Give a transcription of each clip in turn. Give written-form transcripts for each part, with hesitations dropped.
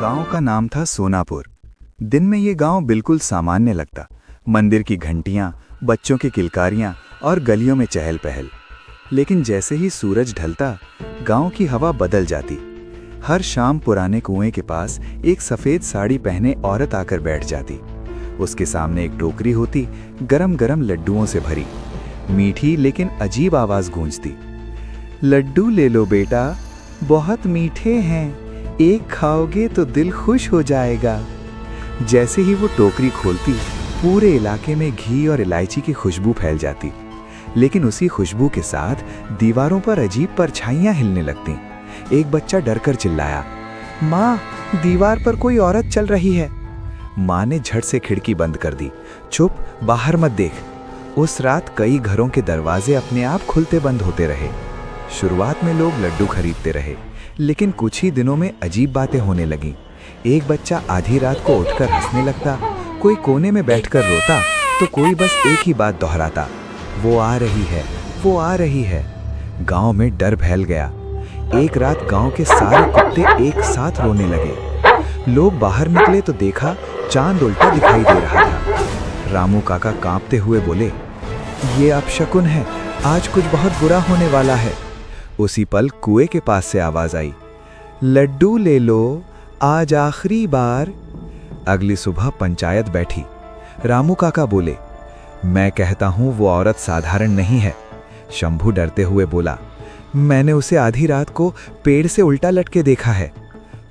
गांव का नाम था सोनापुर। दिन में ये गांव बिल्कुल सामान्य लगता। मंदिर की घंटियां, बच्चों की किलकारियां और गलियों में चहल पहल। लेकिन जैसे ही सूरज ढलता, गांव की हवा बदल जाती। हर शाम पुराने कुएं के पास एक सफ़ेद साड़ी पहने औरत आकर बैठ जाती। उसके सामने एक टोकरी होती, गरम गरम लड्डुओं से भरी। मीठी लेकिन अजीब आवाज़ गूंजती। लड्डू ले लो बेटा, बहुत मीठे हैं, एक खाओगे तो दिल खुश हो जाएगा। जैसे ही वो टोकरी खोलती, पूरे इलाके में घी और इलायची की खुशबू फैल जाती। लेकिन उसी खुशबू के साथ दीवारों पर अजीब परछाइयां हिलने लगतीं। एक बच्चा डरकर चिल्लाया, माँ, दीवार पर कोई औरत चल रही है। माँ ने झट से खिड़की बंद कर दी। चुप, बाहर मत देख। उस रात कई घरों के दरवाजे अपने आप खुलते बंद होते रहे। शुरुआत में लोग लड्डू खरीदते रहे, लेकिन कुछ ही दिनों में अजीब बातें होने लगीं। एक बच्चा आधी रात को उठकर हंसने लगता, कोई कोने में बैठकर रोता, तो कोई बस एक ही बात दोहराता, वो आ रही है, वो आ रही है। गांव में डर फैल गया। एक रात गांव के सारे कुत्ते एक साथ रोने लगे। लोग बाहर निकले तो देखा चांद उल्टा दिखाई दे रहा था। रामू काका कांपते हुए बोले, ये अपशकुन है, आज कुछ बहुत बुरा होने वाला है। उसी पल कुएं के पास से आवाज आई, लड्डू ले लो, आज आखिरी बार। अगली सुबह पंचायत बैठी। रामू काका बोले, मैं कहता हूं वो औरत साधारण नहीं है। शंभू डरते हुए बोला, मैंने उसे आधी रात को पेड़ से उल्टा लटके देखा है।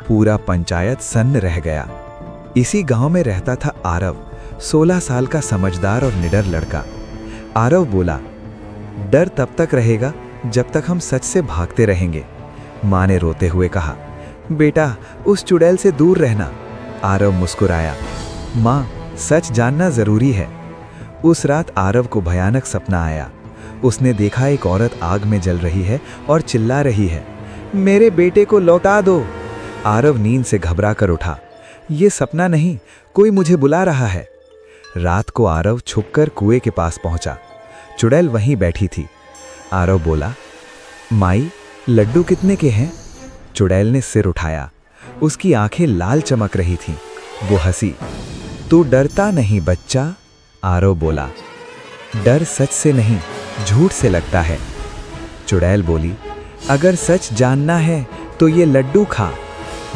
पूरा पंचायत सन्न रह गया। इसी गांव में रहता था आरव, 16 साल का समझदार और निडर लड़का। आरव बोला, डर तब तक रहेगा जब तक हम सच से भागते रहेंगे। माँ ने रोते हुए कहा, बेटा, उस चुड़ैल से दूर रहना। आरव मुस्कुराया, माँ, सच जानना जरूरी है। उस रात आरव को भयानक सपना आया। उसने देखा एक औरत आग में जल रही है और चिल्ला रही है, मेरे बेटे को लौटा दो। आरव नींद से घबरा कर उठा, ये सपना नहीं, कोई मुझे बुला रहा है। रात को आरव छुपकर कुएं के पास पहुंचा। चुड़ैल वहीं बैठी थी। आरव बोला, माई, लड्डू कितने के हैं? चुड़ैल ने सिर उठाया। उसकी आंखें लाल चमक रही थीं। वो हंसी। तू डरता नहीं बच्चा? आरव बोला, डर सच से नहीं, झूठ से लगता है। चुड़ैल बोली, अगर सच जानना है तो ये लड्डू खा।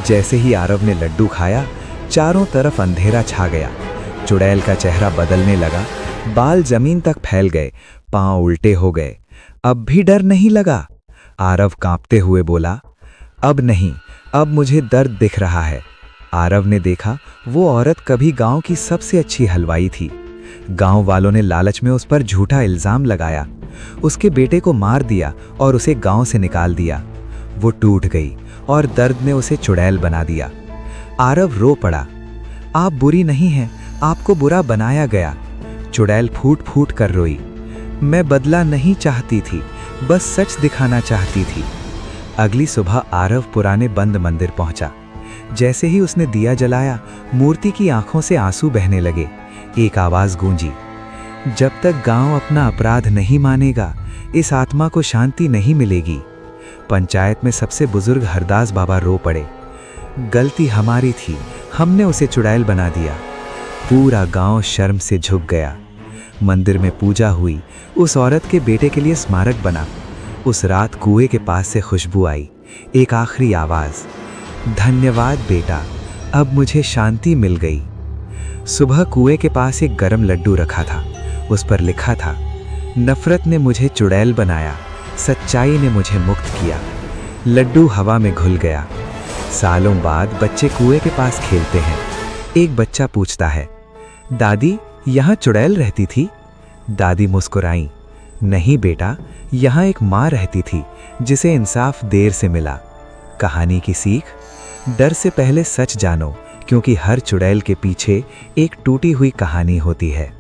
जैसे ही आरव ने लड्डू खाया, चारों तरफ अंधेरा छा गया। चुड़ैल का चेहरा बदलने लगा, बाल जमीन तक फैल गए, पांव उल्टे हो गए। अब भी डर नहीं लगा? आरव कांपते हुए बोला, अब नहीं, अब मुझे दर्द दिख रहा है। आरव ने देखा वो औरत कभी गांव की सबसे अच्छी हलवाई थी। गांव वालों ने लालच में उस पर झूठा इल्जाम लगाया, उसके बेटे को मार दिया और उसे गांव से निकाल दिया। वो टूट गई और दर्द ने उसे चुड़ैल बना दिया। आरव रो पड़ा, आप बुरी नहीं हैं, आपको बुरा बनाया गया। चुड़ैल फूट फूट कर रोई, मैं बदला नहीं चाहती थी, बस सच दिखाना चाहती थी। अगली सुबह आरव पुराने बंद मंदिर पहुंचा। जैसे ही उसने दिया जलाया, मूर्ति की आंखों से आंसू बहने लगे। एक आवाज गूंजी, जब तक गांव अपना अपराध नहीं मानेगा, इस आत्मा को शांति नहीं मिलेगी। पंचायत में सबसे बुजुर्ग हरदास बाबा रो पड़े, गलती हमारी थी, हमने उसे चुड़ैल बना दिया। पूरा गांव शर्म से झुक गया। मंदिर में पूजा हुई, उस औरत के बेटे के लिए स्मारक बना। उस रात कुएं के पास से खुशबू आई, एक आखिरी आवाज, धन्यवाद बेटा, अब मुझे शांति मिल गई। सुबह कुएं के पास एक गरम लड्डू रखा था। उस पर लिखा था, नफरत ने मुझे चुड़ैल बनाया, सच्चाई ने मुझे मुक्त किया। लड्डू हवा में घुल गया। सालों बाद बच्चे कुएं के पास खेलते हैं। एक बच्चा पूछता है, दादी, यहाँ चुड़ैल रहती थी? दादी मुस्कुराई, नहीं बेटा, यहाँ एक माँ रहती थी जिसे इंसाफ देर से मिला। कहानी की सीख, डर से पहले सच जानो, क्योंकि हर चुड़ैल के पीछे एक टूटी हुई कहानी होती है।